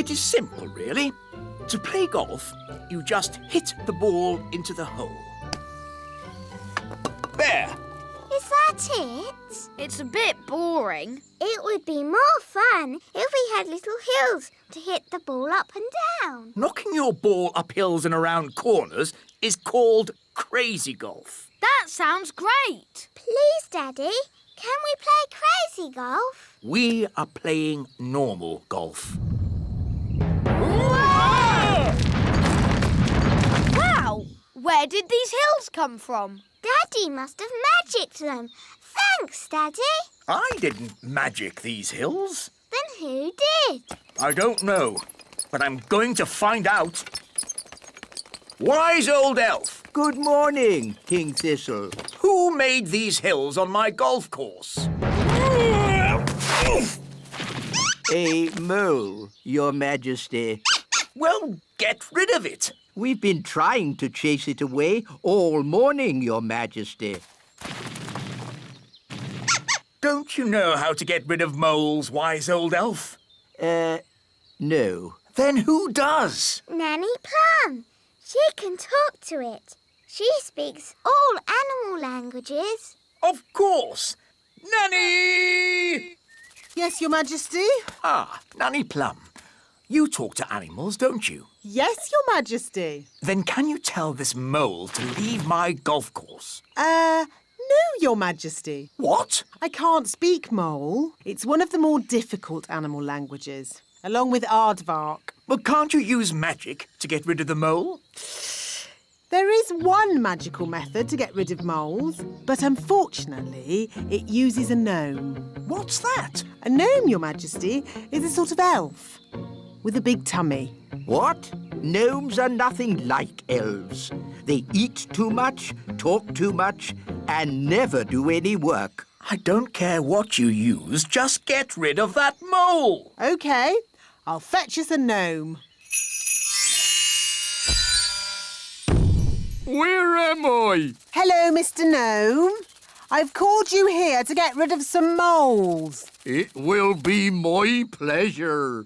It is simple, really. To play golf, you just hit the ball into the hole. There. Is that it? It's a bit boring. It would be more fun if we had little hills to hit the ball up and down. Knocking your ball up hills and around corners is called crazy golf. That sounds great. Please, Daddy, can we play crazy golf? We are playing normal golf. Wow! Where did these hills come from? Daddy must have magicked them. Thanks, Daddy. I didn't magic these hills. Then who did? I don't know, but I'm going to find out. Wise old elf, Good morning, King Thistle. who made these hills on my golf course? A mole, Your Majesty. Well, get rid of it. We've been trying to chase it away all morning, Your Majesty. Don't you know how to get rid of moles, wise old elf? No. Then who does? Nanny Plum. She can talk to it. She speaks all animal languages. Of course. Nanny! Yes, Your Majesty? Ah, Nanny Plum. You talk to animals, don't you? Yes, Your Majesty. Then can you tell this mole to leave my golf course? No, Your Majesty. What? I can't speak mole. It's one of the more difficult animal languages, along with aardvark. But can't you use magic to get rid of the mole? There is one magical method to get rid of moles, but unfortunately, it uses a gnome. What's that? A gnome, Your Majesty, is a sort of elf with a big tummy. What? Gnomes are nothing like elves. They eat too much, talk too much, and never do any work. I don't care what you use, just get rid of that mole. OK, I'll fetch us a gnome. Where am I? Hello, Mr. Gnome. I've called you here to get rid of some moles. It will be my pleasure.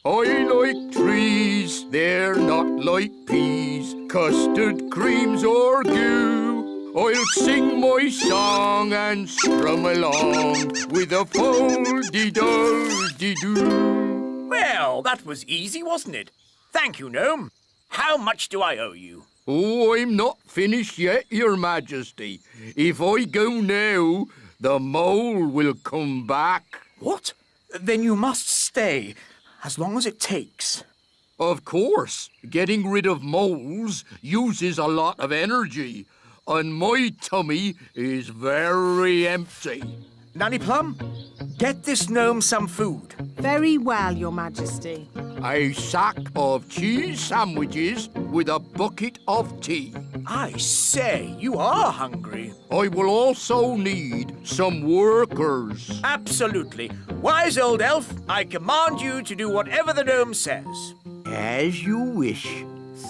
I like trees, they're not like peas, custard creams or goo. I'll sing my song and strum along with a fol-de-dol-de-doo. Well, that was easy, wasn't it? Thank you, Gnome. How much do I owe you? Oh, I'm not finished yet, Your Majesty. If I go now, the mole will come back. What? Then you must stay, as long as it takes. Of course, getting rid of moles uses a lot of energy, and my tummy is very empty. Nanny Plum, get this gnome some food. Very well, Your Majesty. A sack of cheese sandwiches with a bucket of tea. I say, you are hungry. I will also need some workers. Absolutely. Wise old elf, I command you to do whatever the gnome says. As you wish.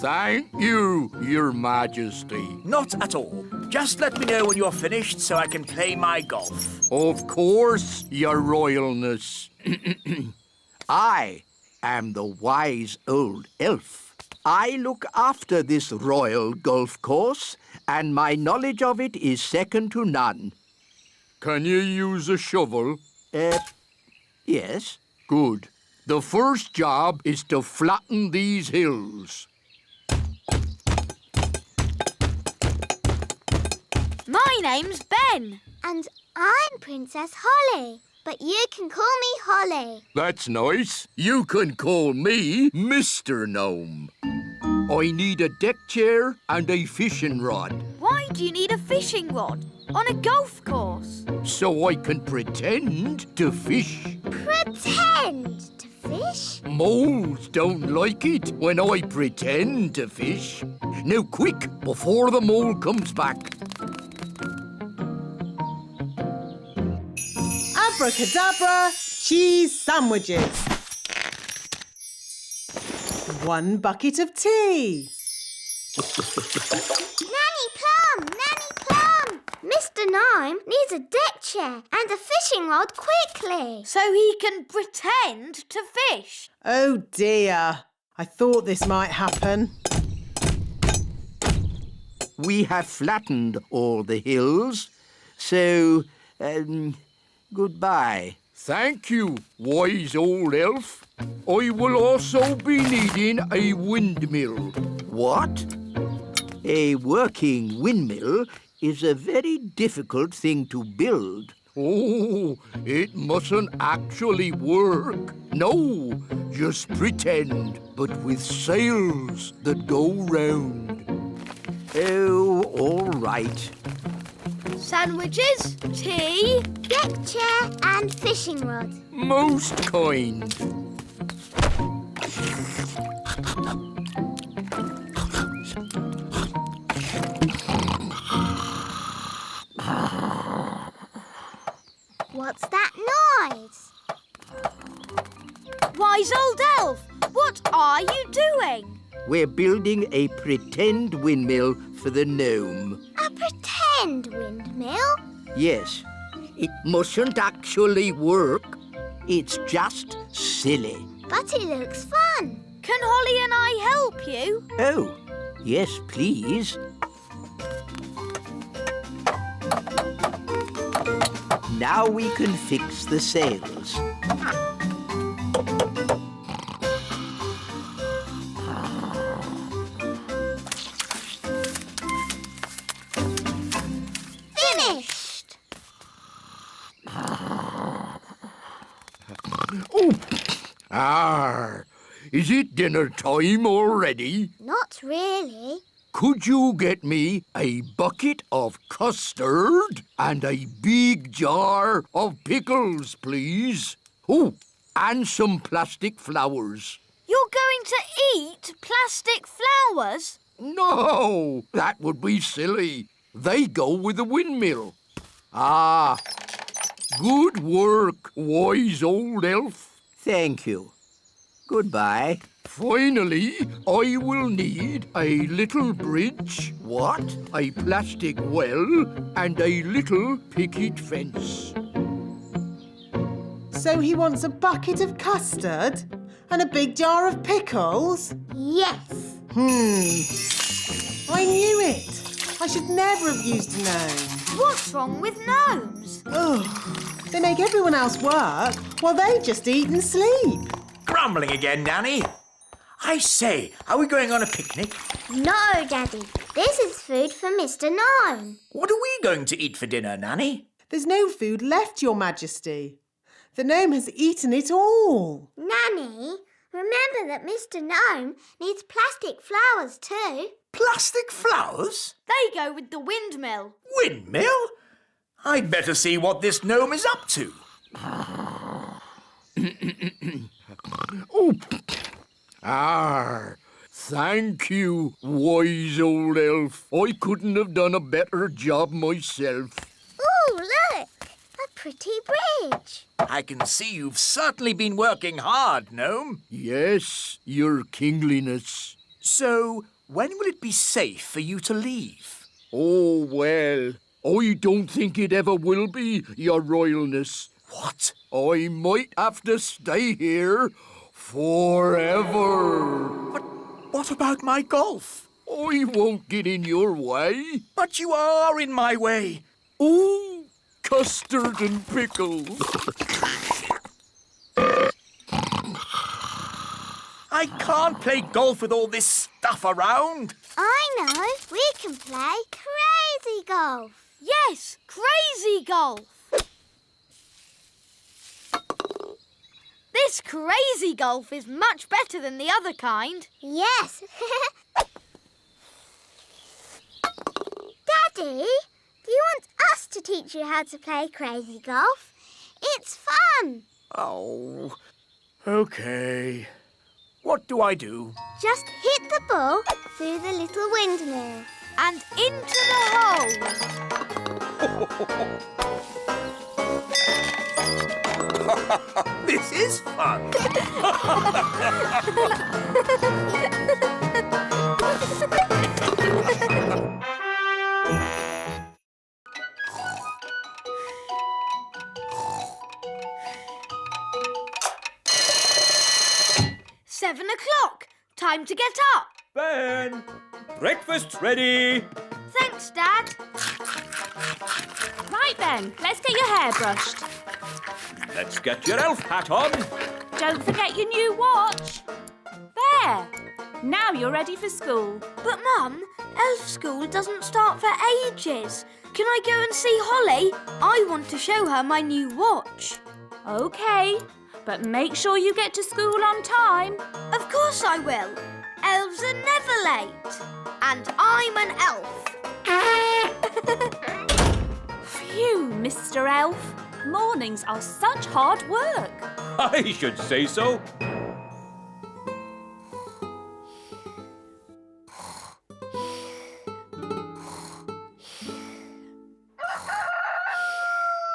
Thank you, Your Majesty. Not at all. Just let me know when you're finished so I can play my golf. Of course, Your Royalness. I am the wise old elf. I look after this royal golf course, and my knowledge of it is second to none. Can you use a shovel? Yes. Good. The first job is to flatten these hills. My name's Ben. And I'm Princess Holly, but you can call me Holly. That's nice. You can call me Mr. Gnome. I need a deck chair and a fishing rod, Why do you need a fishing rod on a golf course? so I can pretend to fish. Pretend to fish? Moles don't like it when I pretend to fish. Now quick, before the mole comes back. Abracadabra, cheese sandwiches. 1 bucket of tea. Nanny Plum! Nanny Plum! Mr. Mr. Gnome needs a deck chair and a fishing rod quickly. So he can pretend to fish. Oh dear. I thought this might happen. We have flattened all the hills, so, goodbye. Thank you, wise old elf. I will also be needing a windmill. What? A working windmill is a very difficult thing to build. Oh, it mustn't actually work. No, just pretend, but with sails that go round. Oh, all right. Sandwiches, tea. Deck chair and fishing rod. Most kind. What's that noise? Wise old elf, what are you doing? We're building a pretend windmill for the gnome. A pretend windmill? Yes, it mustn't actually work. It's just silly. But it looks fun. Can Holly and I help you? Oh, yes, please. Now we can fix the sails. Finished. Is it dinner time already? Not really. Could you get me a bucket of custard and a big jar of pickles, please? Oh, and some plastic flowers. You're going to eat plastic flowers? No, that would be silly. They go with the windmill. Ah, good work, wise old elf. Thank you. Goodbye. Finally, I will need a little bridge. What? A plastic well and a little picket fence. So he wants a bucket of custard and a big jar of pickles? Yes. I knew it. I should never have used a gnome. What's wrong with gnomes? Ugh. They make everyone else work while they just eat and sleep. Grumbling again, Nanny. I say, are we going on a picnic? No, Daddy. This is food for Mr. Gnome. What are we going to eat for dinner, Nanny? There's no food left, Your Majesty. The gnome has eaten it all. Nanny, remember that Mr. Gnome needs plastic flowers too. Plastic flowers? They go with the windmill. Windmill? I'd better see what this gnome is up to. Thank you, wise old elf. I couldn't have done a better job myself. Ooh, look! A pretty bridge. I can see you've certainly been working hard, gnome. Yes, your kingliness. So, when will it be safe for you to leave? Oh, well, I don't think it ever will be, your royalness. What? I might have to stay here forever. But what about my golf? I won't get in your way. But you are in my way. Ooh, custard and pickles. I can't play golf with all this stuff around. I know. We can play crazy golf. Yes, crazy golf. This crazy golf is much better than the other kind. Yes. Daddy, do you want us to teach you how to play crazy golf? It's fun. Oh, okay. What do I do? Just hit the ball through the little windmill. And into the hole. This is fun. 7 o'clock. Time to get up. Ben, breakfast's ready. Thanks, Dad. Right then, let's get your hair brushed. Let's get your elf hat on. Don't forget your new watch. There. Now you're ready for school. But, Mum, elf school doesn't start for ages. Can I go and see Holly? I want to show her my new watch. OK, but make sure you get to school on time. Of course I will. Elves are never late. And I'm an elf. Phew, Mr. Elf. Mornings are such hard work. I should say so.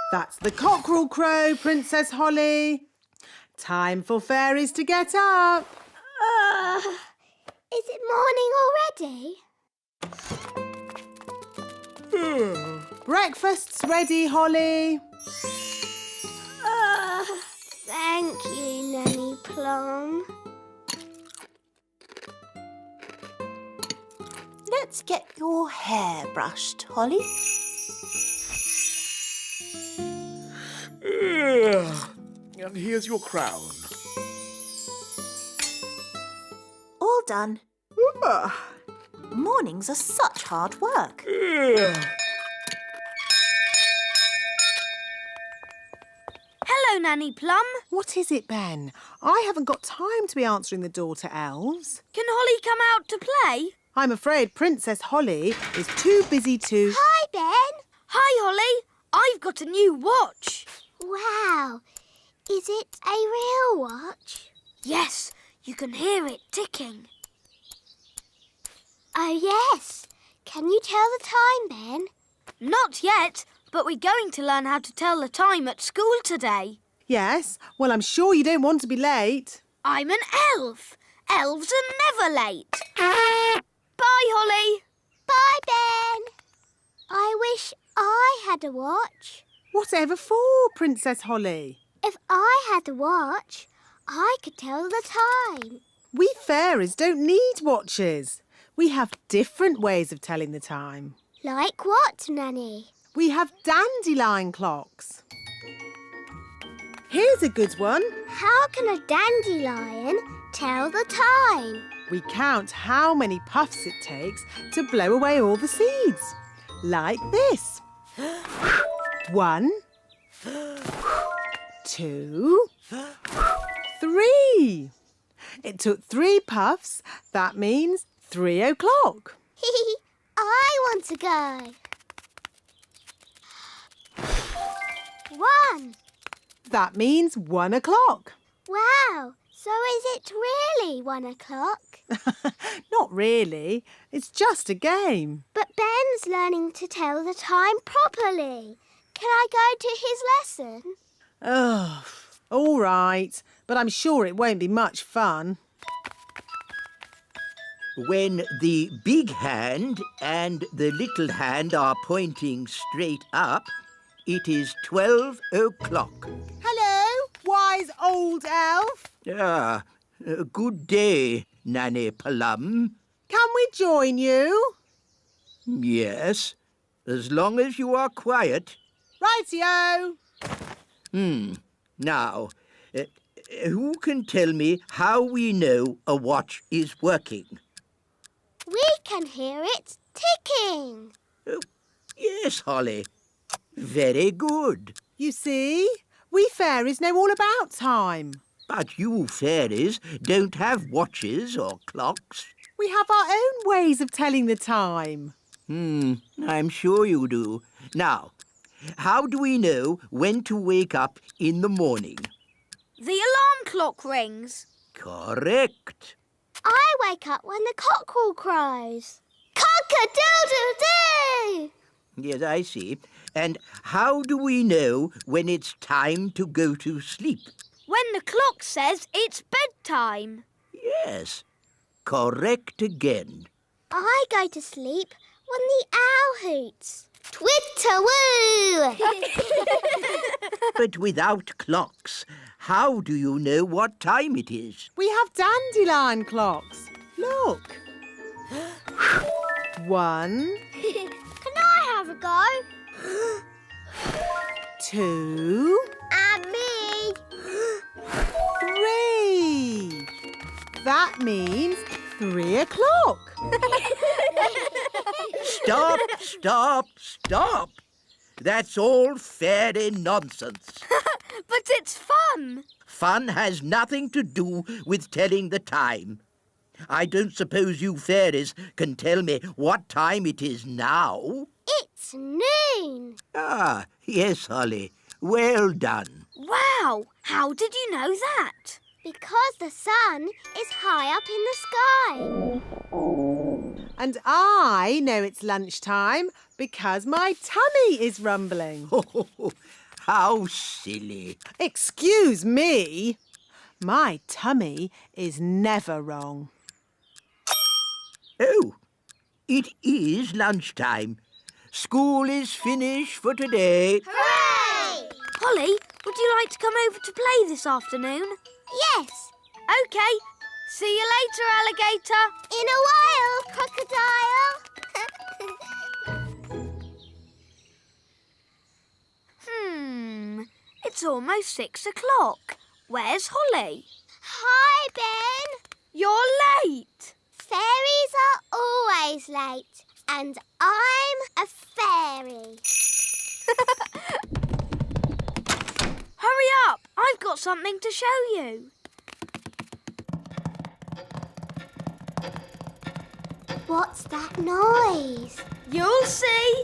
That's the cockerel crow, Princess Holly. Time for fairies to get up. Is it morning already? Breakfast's ready, Holly. Thank you, Nanny Plum. Let's get your hair brushed, Holly. And here's your crown. All done. Mornings are such hard work. Hello, Nanny Plum. What is it, Ben? I haven't got time to be answering the door to elves. Can Holly come out to play? I'm afraid Princess Holly is too busy to... Hi, Ben. Hi, Holly. I've got a new watch. Wow. Is it a real watch? Yes, you can hear it ticking. Oh, yes. Can you tell the time, Ben? Not yet, but we're going to learn how to tell the time at school today. Yes? Well, I'm sure you don't want to be late. I'm an elf. Elves are never late. Bye, Holly. Bye, Ben. I wish I had a watch. Whatever for, Princess Holly? If I had a watch, I could tell the time. We fairies don't need watches. We have different ways of telling the time. Like what, Nanny? We have dandelion clocks. Here's a good one. How can a dandelion tell the time? We count how many puffs it takes to blow away all the seeds. Like this. 1, 2, 3. It took 3 puffs. That means 3 o'clock. I want to go. 1. That means 1 o'clock. Wow. So is it really 1 o'clock? Not really. It's just a game. But Ben's learning to tell the time properly. Can I go to his lesson? Oh, all right. But I'm sure it won't be much fun. When the big hand and the little hand are pointing straight up, it is 12 o'clock. Hello, wise old elf. Good day, Nanny Plum. Can we join you? Yes, as long as you are quiet. Rightio. Now, who can tell me how we know a watch is working? We can hear it ticking. Yes, Holly. Very good. You see, we fairies know all about time. But you fairies don't have watches or clocks. We have our own ways of telling the time. I'm sure you do. Now, how do we know when to wake up in the morning? The alarm clock rings. Correct. I wake up when the cockerel crows. Cock-a-doodle-doo! Yes, I see. And how do we know when it's time to go to sleep? When the clock says it's bedtime. Yes, correct again. I go to sleep when the owl hoots. Twitter-woo! But without clocks, How do you know what time it is? We have dandelion clocks. Look. 1, Can I have a go? 2, And me. 3. That means 3 o'clock. Stop, stop, stop. That's all fairy nonsense. But it's fun. Fun has nothing to do with telling the time. I don't suppose you fairies can tell me what time it is now. It's noon. Ah, yes, Holly. Well done. Wow, how did you know that? Because the sun is high up in the sky. And I know it's lunchtime because my tummy is rumbling. How silly. Excuse me. My tummy is never wrong. Oh, it is lunchtime. School is finished for today. Hooray! Holly, would you like to come over to play this afternoon? Yes. OK. See you later, alligator. In a while, crocodile. It's almost 6 o'clock. Where's Holly? Hi, Ben. You're late. Fairies are always late, and I'm a fairy. Hurry up. I've got something to show you. What's that noise? You'll see.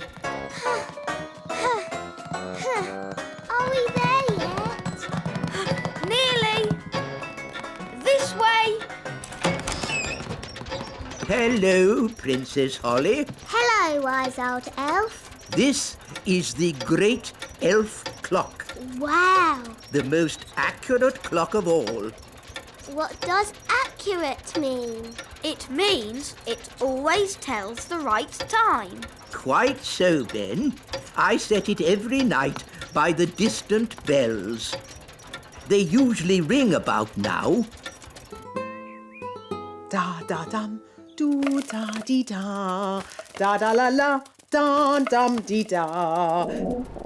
Are we there yet? Nearly. This way. Hello, Princess Holly. Hello, wise old elf. This is the great elf clock, Wow. the most accurate clock of all. What does accurate mean? It means it always tells the right time. Quite so, Ben. I set it every night by the distant bells. They usually ring about now. Da da dum, do da dee da, da da la la, dum dum dee da.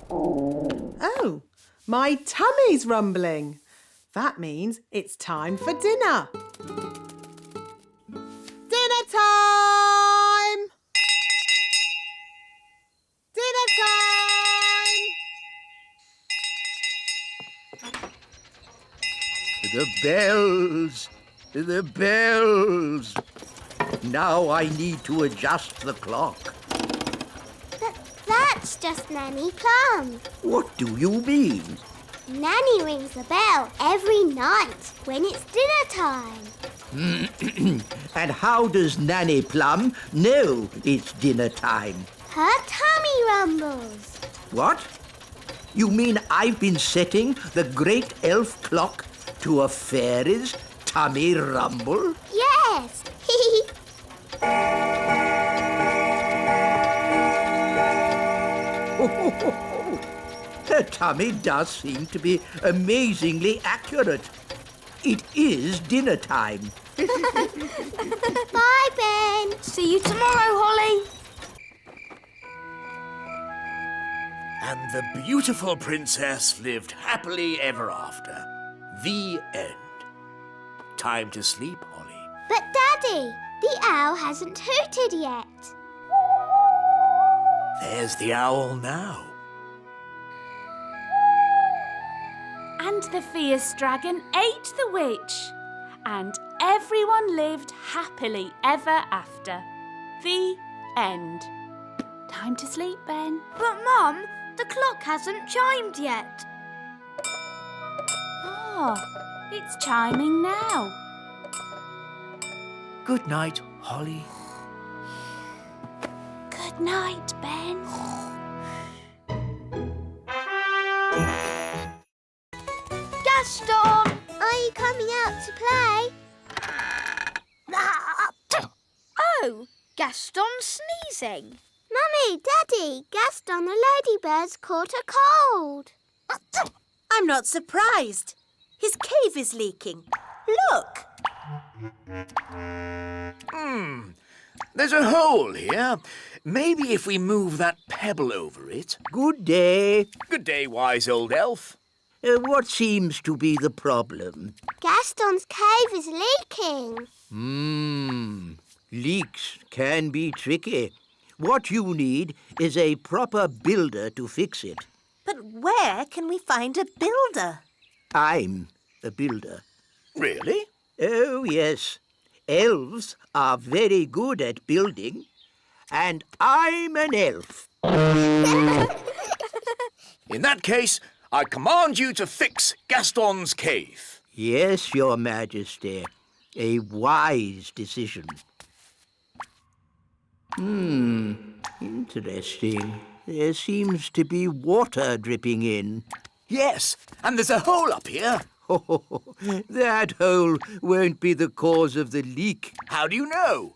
Oh, my tummy's rumbling. That means it's time for dinner. Dinner time! Dinner time! The bells! The bells! Now I need to adjust the clock. But that's just Nanny Plum. What do you mean? Nanny rings the bell every night when it's dinner time. And how does Nanny Plum know it's dinner time? Her tummy rumbles. What? You mean I've been setting the great elf clock to a fairy's tummy rumble? Yes. Her tummy does seem to be amazingly accurate. It is dinner time. Bye, Ben. See you tomorrow, Holly. And the beautiful princess lived happily ever after. The end. Time to sleep, Holly. But, Daddy, the owl hasn't hooted yet. There's the owl now. And the fierce dragon ate the witch. And everyone lived happily ever after. The end. Time to sleep, Ben. But, Mum, the clock hasn't chimed yet. Oh, it's chiming now. Good night, Holly. Good night, Ben. Gaston! Are you coming out to play? Oh, Gaston's sneezing. Mummy, Daddy, Gaston the ladybirds caught a cold. I'm not surprised. His cave is leaking. Look! There's a hole here. Maybe if we move that pebble over it. Good day. Good day, wise old elf. What seems to be the problem? Gaston's cave is leaking. Leaks can be tricky. What you need is a proper builder to fix it. But where can we find a builder? I'm a builder. Really? Oh, yes. Elves are very good at building. And I'm an elf. In that case, I command you to fix Gaston's cave. Yes, Your Majesty. A wise decision. Interesting. There seems to be water dripping in. Yes, and there's a hole up here. Oh, that hole won't be the cause of the leak. How do you know?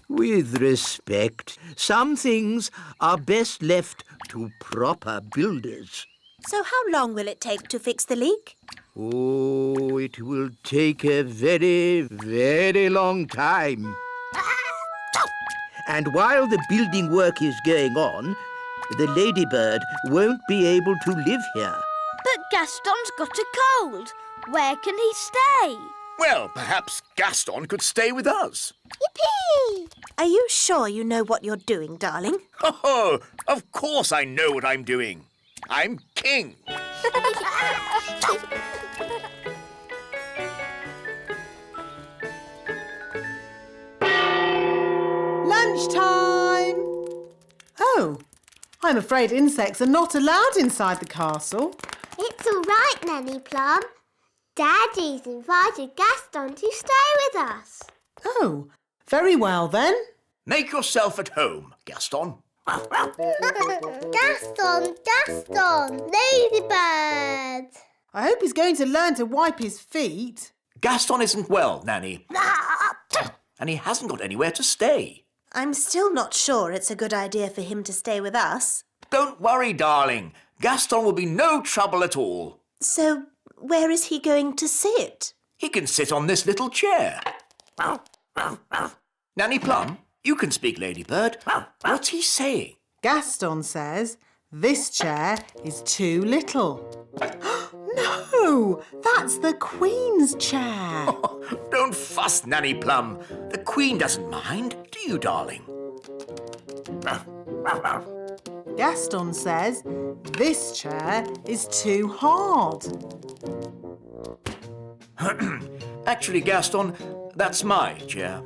With respect, some things are best left to proper builders. So how long will it take to fix the leak? Oh, it will take a very, very long time. And while the building work is going on, the ladybird won't be able to live here. But Gaston's got a cold. Where can he stay? Well, perhaps Gaston could stay with us. Yippee! Are you sure you know what you're doing, darling? Oh, of course I know what I'm doing. I'm king. Lunchtime! Oh, I'm afraid insects are not allowed inside the castle. It's all right, Nanny Plum. Daddy's invited Gaston to stay with us. Oh, very well then. Make yourself at home, Gaston. Gaston, Ladybird. I hope he's going to learn to wipe his feet. Gaston isn't well, Nanny. And he hasn't got anywhere to stay. I'm still not sure it's a good idea for him to stay with us. Don't worry, darling. Gaston will be no trouble at all. So, where is he going to sit? He can sit on this little chair. Nanny Plum, you can speak, Ladybird. What's he saying? Gaston says this chair is too little. No, that's the Queen's chair. Don't fuss, Nanny Plum. The Queen doesn't mind, do you, darling? Gaston says this chair is too hard. Actually, Gaston, that's my chair.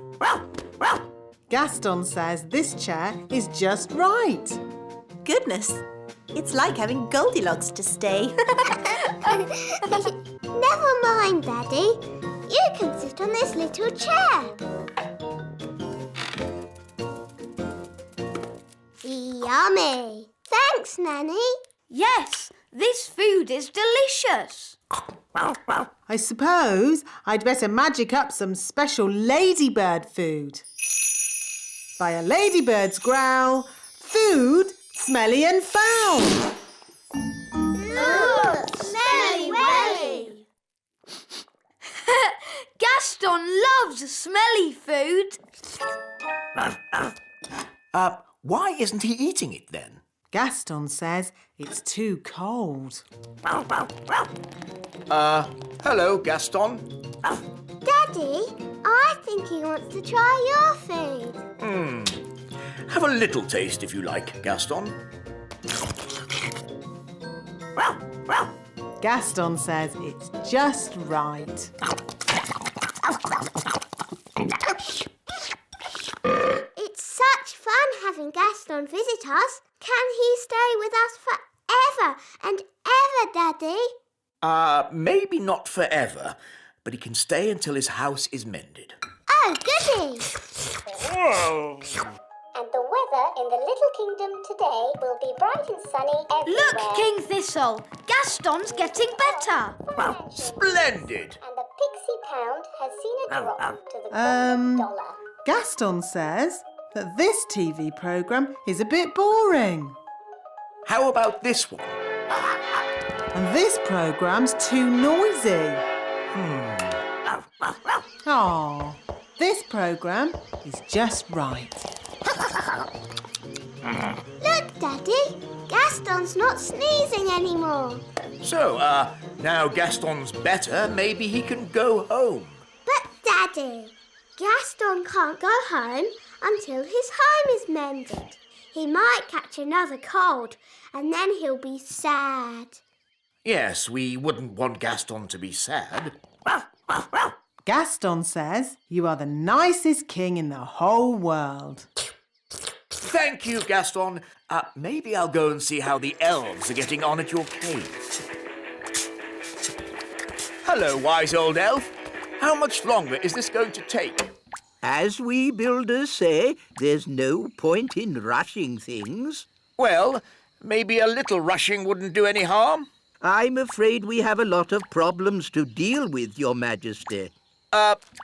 Gaston says this chair is just right. Goodness, it's like having Goldilocks to stay. Never mind, Daddy. You can sit on this little chair. Yummy. Thanks, Nanny. Yes, this food is delicious. I suppose I'd better magic up some special ladybird food. By a ladybird's growl, food smelly and foul. Ooh, smelly welly. Gaston loves smelly food. Why isn't he eating it then? Gaston says it's too cold. Hello, Gaston. Daddy, I think he wants to try your food. Have a little taste if you like, Gaston. Gaston says it's just right. It's such fun having Gaston visit us. Can he stay with us forever and ever, Daddy? Maybe not forever, but he can stay until his house is mended. Oh, goody! And the weather in the Little Kingdom today will be bright and sunny everywhere. Look, King Thistle, Gaston's getting better. Splendid! And the Pixie Pound has seen a drop to the $1. Gaston says that this TV programme is a bit boring. How about this one? And this programme's too noisy. Aw, this programme is just right. Look, Daddy. Gaston's not sneezing anymore. So, now Gaston's better, maybe he can go home. But, Daddy, Gaston can't go home until his home is mended. He might catch another cold, and then he'll be sad. Yes, we wouldn't want Gaston to be sad. Gaston says you are the nicest king in the whole world. Thank you, Gaston. Maybe I'll go and see how the elves are getting on at your cave. Hello, wise old elf. How much longer is this going to take? As we builders say, there's no point in rushing things. Well, maybe a little rushing wouldn't do any harm. I'm afraid we have a lot of problems to deal with, Your Majesty.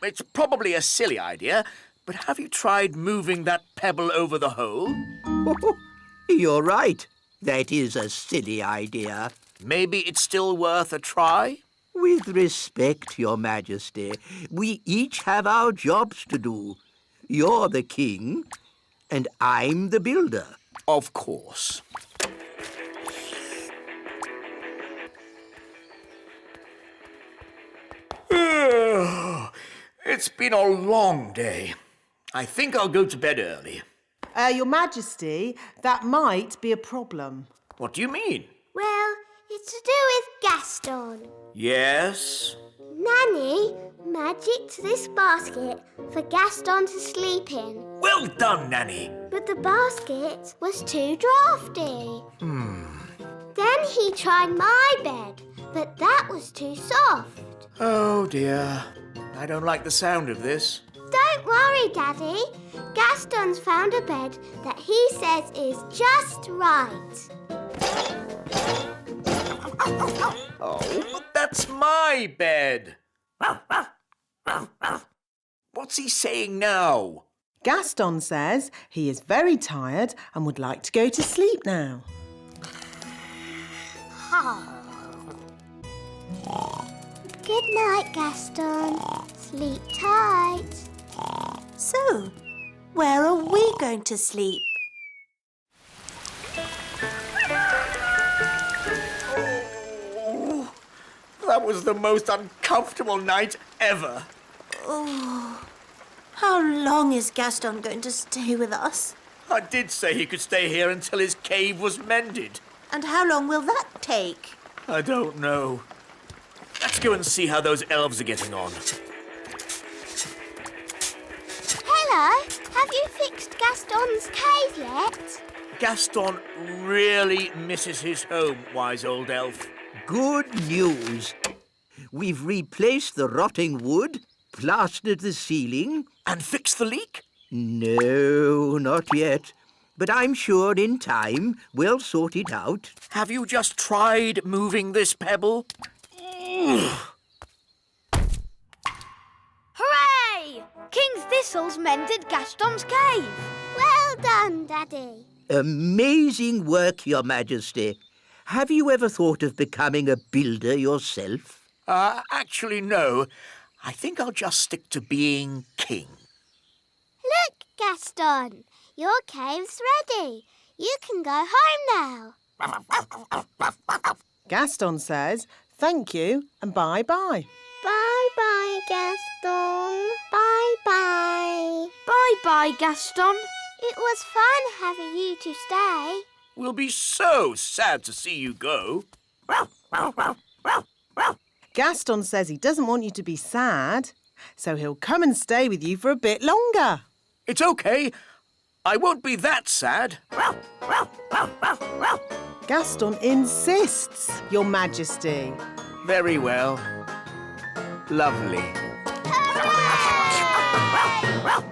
It's probably a silly idea, but have you tried moving that pebble over the hole? You're right. That is a silly idea. Maybe it's still worth a try? With respect, Your Majesty, we each have our jobs to do. You're the king, and I'm the builder. Of course. It's been a long day. I think I'll go to bed early. Your Majesty, that might be a problem. What do you mean? Well, it's to do with Gaston. Yes? Nanny magicked this basket for Gaston to sleep in. Well done, Nanny. But the basket was too drafty. Then he tried my bed, but that was too soft. Oh, dear. I don't like the sound of this. Don't worry, Daddy. Gaston's found a bed that he says is just right. Oh, but that's my bed. What's he saying now? Gaston says he is very tired and would like to go to sleep now. Good night, Gaston. Sleep tight. So, where are we going to sleep? Oh, that was the most uncomfortable night ever. Oh, how long is Gaston going to stay with us? I did say he could stay here until his cave was mended. And how long will that take? I don't know. Let's go and see how those elves are getting on. Hello. Have you fixed Gaston's cave yet? Gaston really misses his home, wise old elf. Good news. We've replaced the rotting wood, plastered the ceiling. And fixed the leak? No, not yet. But I'm sure in time we'll sort it out. Have you just tried moving this pebble? Hooray! King Thistle's mended Gaston's cave. Well done, Daddy. Amazing work, Your Majesty. Have you ever thought of becoming a builder yourself? Actually, no. I think I'll just stick to being king. Look, Gaston. Your cave's ready. You can go home now. Gaston says thank you and bye-bye. Bye-bye, Gaston. Bye-bye. Bye-bye, Gaston. It was fun having you to stay. We'll be so sad to see you go. Gaston says he doesn't want you to be sad, so he'll come and stay with you for a bit longer. It's okay. I won't be that sad. Gaston insists, Your Majesty. Very well. Lovely. Hooray!